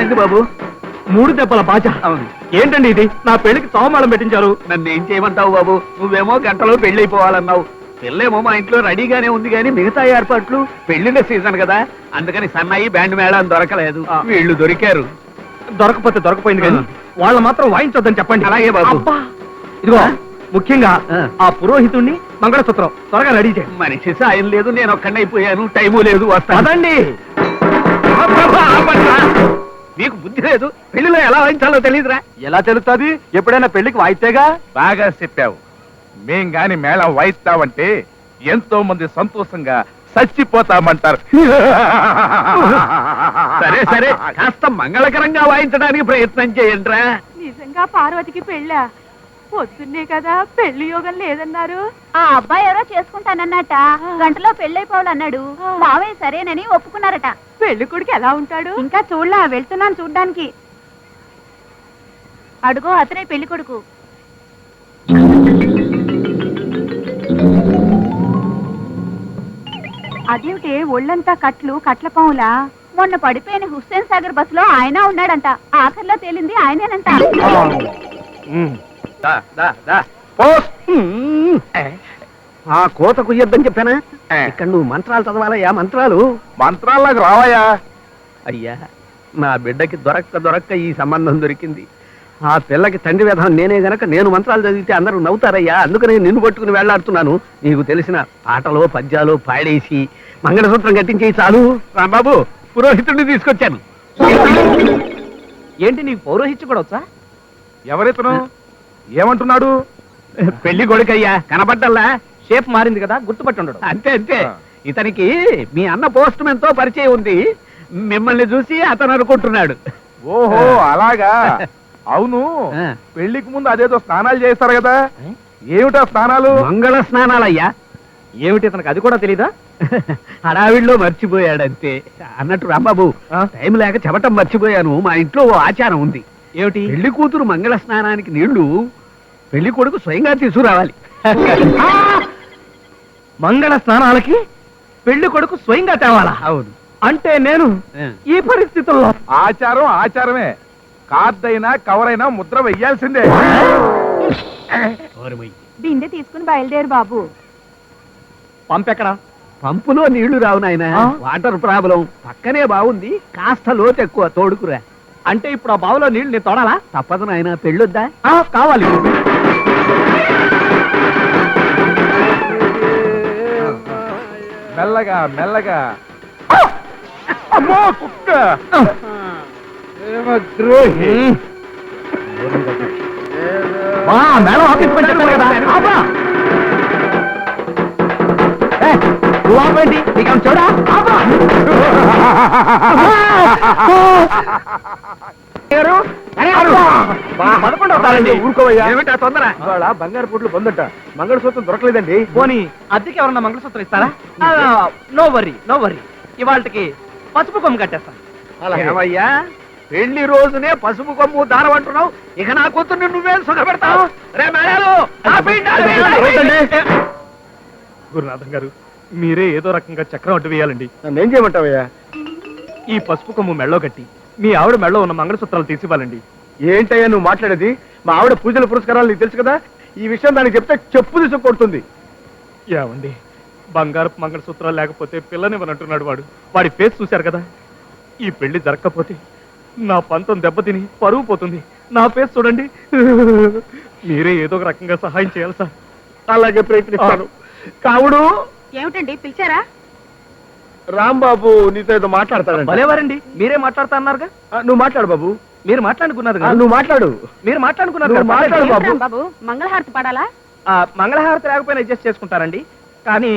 ఏంటి బాబు? 3 దెబ్బల బాజ. అవును. ఏంటండి ఇది? నా పెళ్లికి తోమాళం పెట్టించారు. నన్ను ఏం చేయమంటావు బాబు? నువ్వేమో గంటలో పెళ్లి అయిపోవాలన్నావు. పెళ్ళేమో మా ఇంట్లో రెడీగానే ఉంది కానీ మిగతా ఏర్పాట్లు పెళ్లిళ్ళ సీజన్ కదా, అందుకని సన్నాయి బ్యాండ్ మేళం దొరకలేదు. వీళ్ళు దొరికారు. దొరకపోతే దొరకపోయింది కానీ వాళ్ళ మాత్రం వాయించొద్దని చెప్పండి. అలాగే బాబు. ఇదిగో ముఖ్యంగా ఆ పురోహితుణ్ణి మంగళసూత్రం త్వరగా రెడీ చేయండి. మనిషి సాయం లేదు, నేను ఒక్కడైపోయాను, టైము లేదు, వస్తానండి. నీకు బుద్ధి లేదు, పెళ్లిలో ఎలా వాయించాలో తెలియదురా? ఎలా తెలుస్తుంది? ఎప్పుడైనా పెళ్లికి వాయితేగా. బాగా చెప్పావు. మేం గాని మేళం వాయిస్తామంటే ఎంతో మంది సంతోషంగా చచ్చిపోతామంటారు. సరే సరే, కాస్త మంగళకరంగా వాయించడానికి ప్రయత్నం చేయండిరా. నిజంగా పార్వతికి పెళ్ళా? పొద్దున్నే కదా పెళ్లి యోగం లేదన్నారు. ఆ అబ్బాయి ఎవరో చేసుకుంటానన్నట, గంటలో పెళ్ళైపోవాలన్నాడు. మావయ్య సరేనని ఒప్పుకున్నారట. పెళ్లి కొడుకు ఎలా ఉంటాడు? ఇంకా చూడలా, వెళ్తున్నాను చూడ్డానికి. అడుగో అతనే పెళ్లి కొడుకు. అదేమిటి ఒళ్ళంతా కట్లు, కట్ల పాములా? మొన్న పడిపోయిన హుస్సేన్ సాగర్ బస్సులో ఆయన ఉన్నాడంట. ఆఖర్లో తేలింది ఆయనేనంట. ఆ కోత కుయ్యొద్దని చెప్పానా? ఇక్కడ నువ్వు మంత్రాలు చదవాలయ్యా, మంత్రాలు. మంత్రాలకు రావయ్యా. అయ్యా, నా బిడ్డకి దొరక్క ఈ సంబంధం దొరికింది. ఆ పిల్లకి తండ్రి విధానం నేనే గనక నేను మంత్రాలు చదివితే అందరూ నవ్వుతారయ్యా, అందుకని నిన్ను పట్టుకుని వెళ్లాడుతున్నాను. నీకు తెలిసిన పాటలు పద్యాలు పాడేసి మంగళసూత్రం కట్టించేయి చాలు. రాంబాబు, పురోహితుడిని తీసుకొచ్చాను. ఏంటి నీకు పౌరోహిత్యం కూడా వచ్చా? ఎవరితను? ఏమంటున్నాడు? పెళ్లి కొడుకయ్యా, కనబడ్డల్లా? షేప్ మారింది కదా, గుర్తుపట్టి ఉండడు. అంతే అంతే. ఇతనికి మీ అన్న పోస్ట్ మ్యాన్ తో పరిచయం ఉంది. మిమ్మల్ని చూసి అతను అనుకుంటున్నాడు. ఓహో అలాగా. అవును, పెళ్లికి ముందు అదేదో స్నానాలు చేస్తారు కదా, ఏమిటా స్నానాలు? మంగళ స్నానాలయ్యా. ఏమిటి ఇతనికి అది కూడా తెలీదా? హడావిడిలో మర్చిపోయాడంతే. అన్నట్టు రాంబాబు, టైం లేక చెబటం మర్చిపోయాను. మా ఇంట్లో ఓ ఆచారం ఉంది. ఏమిటి? పెళ్లి కూతురు మంగళ స్నానానికి నీళ్లు పెళ్లి కొడుకు స్వయంగా తీసుకురావాలి. మంగళ స్నానాలకి పెళ్లి కొడుకు స్వయంగా తేవాలా? అవును. అంటే నేను ఈ పరిస్థితుల్లో ఆచారం ఆచారమే. కార్డైనా కవర్ అయినా ముద్ర వెయ్యాల్సిందే. బిందె తీసుకుని బయలుదేరు బాబు. పంపెక్కడా? పంపులో నీళ్లు రావు నాయన, వాటర్ ప్రాబ్లం. పక్కనే బాగుంది, కాస్త లోతు ఎక్కువ, తోడుకురా. అంటే ఇప్పుడు ఆ బావిలో నీళ్లు నేను తోడాలా? తప్పదు నాయన, పెళ్ళొద్దా? కావాలి. మెల్లగా మెల్లగా. అమ్మో కుక్క! మేడం ఆఫీస్ పెట్టారు కదా. నువ్వు ఆపండి, నీకు చూడా. ఏమిటా తొందర? బంగారు పుట్లు పొందట, మంగళసూత్రం దొరకలేదండి. పోనీ అద్దెకి ఎవరన్నా మంగళసూత్రం ఇస్తారా? నో వర్రీ నో వర్రీ, ఇవాళకి పసుపు కొమ్ము కట్టేస్తాను. ఏమయ్యా, పెళ్లి రోజునే పసుపు కొమ్ము దారం అంటున్నావు, ఇక నా కూతుర్ని నువ్వేం సుఖపెడతావు? రే మేళాలు, గురునాథం గారు, మీరే ఏదో రకంగా చక్రం అడ్డు వేయాలండి. నన్ను ఏం చేయమంటావయ్యా? ఈ పసుపు కొమ్ము మెళ్ళో కట్టి మీ ఆవిడ మెళ్ళో ఉన్న మంగళసూత్రాలు తీసివ్వాలండి. ఏంటయ్యా నువ్వు మాట్లాడేది? మా ఆవిడ పూజల పురస్కారాలు నీకు తెలుసు కదా. ఈ విషయం దానికి చెప్తే చెప్పు తీసు కొడుతుంది. ఏమండి, బంగారపు మంగళసూత్రాలు లేకపోతే పిల్లనివ్వనంటున్నాడు వాడు. వాడి ఫేస్ చూశారు కదా. ఈ పెళ్లి జరగకపోతే నా పంతం దెబ్బతిని పరువు పోతుంది. నా ఫేస్ చూడండి. మీరే ఏదో ఒక రకంగా సహాయం చేయాలి సార్. అలాగే ప్రయత్నిస్తాను. కావుడు, ఏమిటండి పిలిచారా? రాంబాబు నీతో ఏదో మాట్లాడతాడండి. భలేవారండి, మీరే మాట్లాడతా అన్నారుగా. నువ్వు మాట్లాడు బాబు. మీరు మాట్లాడుకున్నారు నువ్వు మాట్లాడు. మీరు మాట్లాడుకున్నారు. మాట్లాడు బాబు. బాబు, మంగళహారతి పాడాలా? మంగళహారతి లేకపోయినా అడ్జస్ట్ చేసుకుంటారండి. కానీ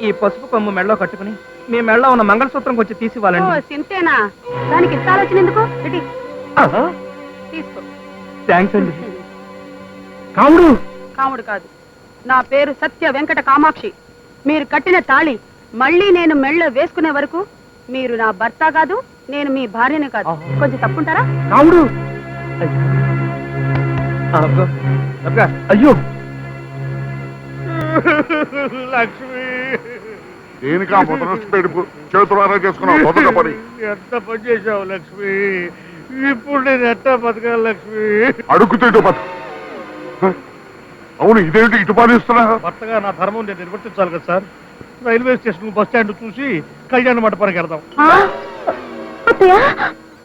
ఈ పసుపు కొమ్ము మెళ్ళో కట్టుకుని మీ మెళ్ళో ఉన్న మంగళసూత్రం కొంచెం తీసివ్వాలండి. సింతేనా? దానికి ఇంత ఆలోచన ఎందుకు? తీసుకో. థ్యాంక్స్ అండి. కావుడు కాముడు కాదు, నా పేరు సత్య వెంకట కామాక్షి. మీరు కట్టిన తాళి మళ్ళీ నేను మెళ్ళ వేసుకునే వరకు మీరు నా భర్త కాదు, నేను మీ భార్యనే కాదు. కొంచెం తప్పుంటారా? కావుడు. అయ్యో లక్ష్మి, దేనికి ఆ ముద్రస్తు పెడుపు చేతులారా చేసుకున్నావు మొదట పని ఎంత పని చేశావు లక్ష్మి, ఇప్పుడు నేను ఎట్టా బతకాలి లక్ష్మి? అడుగుతూ బతు. అవును, ఇదేంటి ఇటు పాలిస్తున్నా? భర్తగా నా ధర్మం నేను నిర్వర్తించాలి కదా sir. Railway station bus stand చూసి కళ్యాణ మండపానికి వెళ్దాం.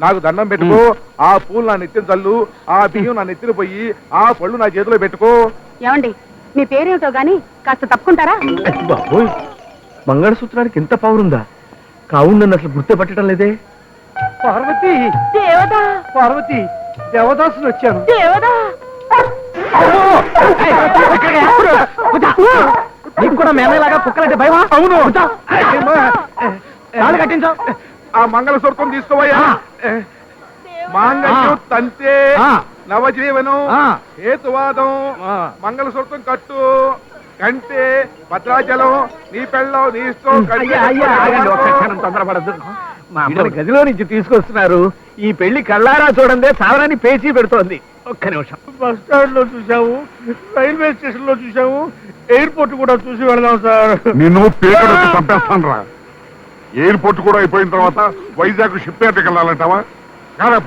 నాకు దండం పెట్టుకో, ఆ పూలు నా నెత్తిన చల్లు, ఆ బియ్యం నా నెత్తిన పోయి, ఆ పళ్ళు నా చేతిలో పెట్టుకో. ఏమండి మీ పేరేమిటో గాని కాస్త తప్పుకుంటారా? బాబోయ్, మంగళసూత్రానికి ఇంత పవర్ ఉందా? కావును నన్ను అసలు గుర్తుపట్టడం లేదే. పార్వతి, దేవదా పార్వతి, దేవదాసులు వచ్చాను. దేవదా నీకు కూడా మేమేలాగా కుక్కలంటే భయమా? అవును. తాళి కట్టించావు. ఆ మంగళసూత్రం తీసుకోవయ్యా. మాంగళ్యం తంతే నవజీవనం హేతువాదం. మంగళసూత్రం కట్టు, కంటే భద్రాచలం, నీ పెళ్ళం, నీ ఇష్టం. అయ్యా అయ్యా ఆగండి, ఒక్క క్షణం తొందరపడద్దు. మా అమ్మని గదిలో నుంచి తీసుకొస్తున్నారు. ఈ పెళ్లి కళ్ళారా చూడండి, సాధనాన్ని పేచీ పెడుతోంది. ఒక్క నిమిషం. బస్ స్టాండ్ లో చూసాము, రైల్వే స్టేషన్ లో చూసాము, ఎయిర్పోర్ట్ కూడా చూసి వెళదాం సార్. నిన్ను పేరు చంపేస్తాను రా. ఎయిర్పోర్ట్ కూడా అయిపోయిన తర్వాత వైజాగ్ షిప్ యార్డ్కి వెళ్ళాలంటావా? కాదా,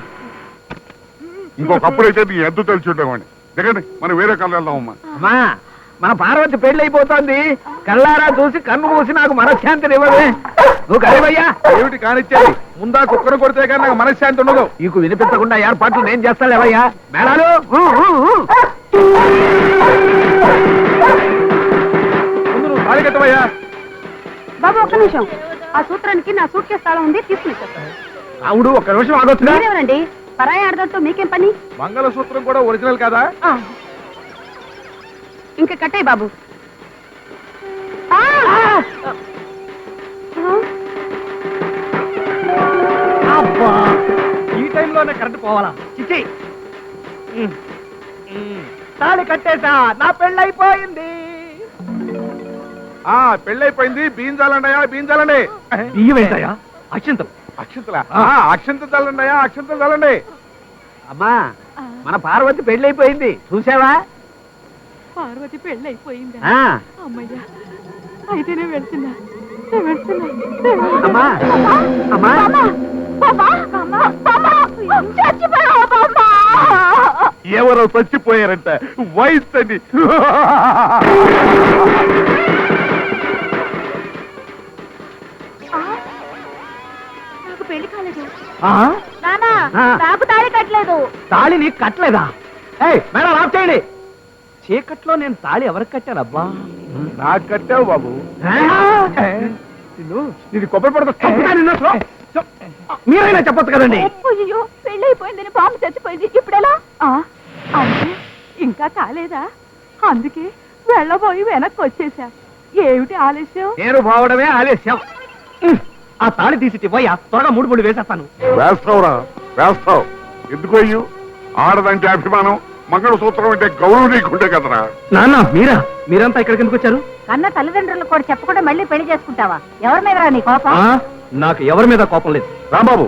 ఇంకొకప్పుడైతే నీ ఎద్దు తెలిసి ఉండేవాడిని. దిగండి, మనం వేరే కళ్ళు వెళ్దామమ్మా. అమ్మా, మా పార్వతి పెళ్లి అయిపోతోంది. కళ్ళారా చూసి కన్ను మూసి నాకు మనశ్శాంతిని ఇవ్వదే. నువ్వు కరివయ్యా. ఏమిటి కానిచ్చేది? ముందా కుక్కను కొడితే కానీ నాకు మనశ్శాంతి ఉండదు. నీకు వినిపించకుండా ఏర్పాట్లు నేను చేస్తాలేవయ్యా. మేళాలు ముందు నువ్వు తాళి కట్టవయ్యా. బాబు ఒక్క నిమిషం, ఆ సూత్రానికి నా సూట్ కేసు తాళం ఉంది, తీసుకుని. అవుడు, ఒక్క నిమిషం ఆగొచ్చుగా. మీరెవరండి? పరాయి ఆడదంతో మీకేం పని? మంగళసూత్రం కూడా ఒరిజినల్ కాదా? ఇంకా కట్టాయి బాబు. అబ్బా, ఈ టైంలోనే కరెంట్ పోవాలా? చిచి, తాళి కట్టేసా, నా పెళ్ళైపోయింది. ఆ పెళ్ళైపోయింది. బీంజాలండయా, బీంజాలండి. బియ్యం ఏంటయ్యా? అక్షంతం. అక్షంతలా? అక్షంత చల్లండియా, అక్షంత చల్లండి. అమ్మా, మన పార్వతి పెళ్లి అయిపోయింది, చూసావా? పార్వతి పెళ్ళి అయిపోయిందా? ఆ, అమ్మయ్యా, అయితే నేను వెళ్తున్నా, నేను వెళ్తున్నా. అమ్మా అమ్మా ఎవరో చచ్చిపోయారంట, వయసు అని. నాకు పెళ్లి కాలేదు. ఆ? నానా, ఆ. నాకు తాళి కట్టలేదు. తాళి నీకు కట్టలేదా? ఏయ్ మేడం, ఆఫ్ చేయండి. చీకట్లో నేను తాళి ఎవరికి కట్టానబ్బా? నాకు కట్టావు బాబు. ఇది కొబ్బరి పడతా. మీరైనా చెప్పొచ్చు కదండి. అయ్యో, పెళ్ళి అయిపోయిందని బాంబు చచ్చిపోయింది, ఇప్పుడెలా? అంటే ఇంకా కాలేదా? అందుకే వెళ్ళబోయి వెనక్కి వచ్చేసా. ఏమిటి ఆలస్యం? నేను పోవడమే ఆలస్యం. ఆ తాళి తీసి పోయా, త్వరగా 3 ముళ్ళు వేసేస్తాను. వేస్తావురా, వేస్తావు. ఎందుకు అయ్యు? ఆడదంటే అభిమానం, మంగళసూత్రం అంటే గౌరవం నీకుంటే కదరా. నాన్న, మీరంతా ఇక్కడికి ఎందుకు వచ్చారు? కన్న తల్లిదండ్రులు కూడా చెప్పకుండా మళ్ళీ పెళ్లి చేసుకుంటావా? ఎవరి మీద నీ కోపం? నాకు ఎవరి మీద కోపం లేదు. రాంబాబు,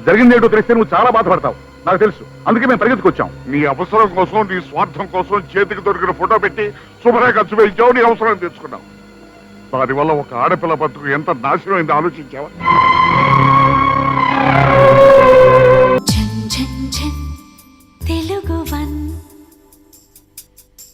జరిగిందేంటో తెలిస్తే నువ్వు చాలా బాధపడతావు, నాకు తెలుసు. అందుకే మేము పరిగెత్తుకొచ్చాం. నీ అవసరం కోసం, నీ స్వార్థం కోసం చేతికి దొరికిన ఫోటో పెట్టి శుభ్రంగా ఖర్చు వేయించావు, నీ అవసరం తెచ్చుకున్నావు. దానివల్ల ఒక ఆడపిల్ల బతుకు ఎంత నాశనం అయిందో ఆలోచించావా?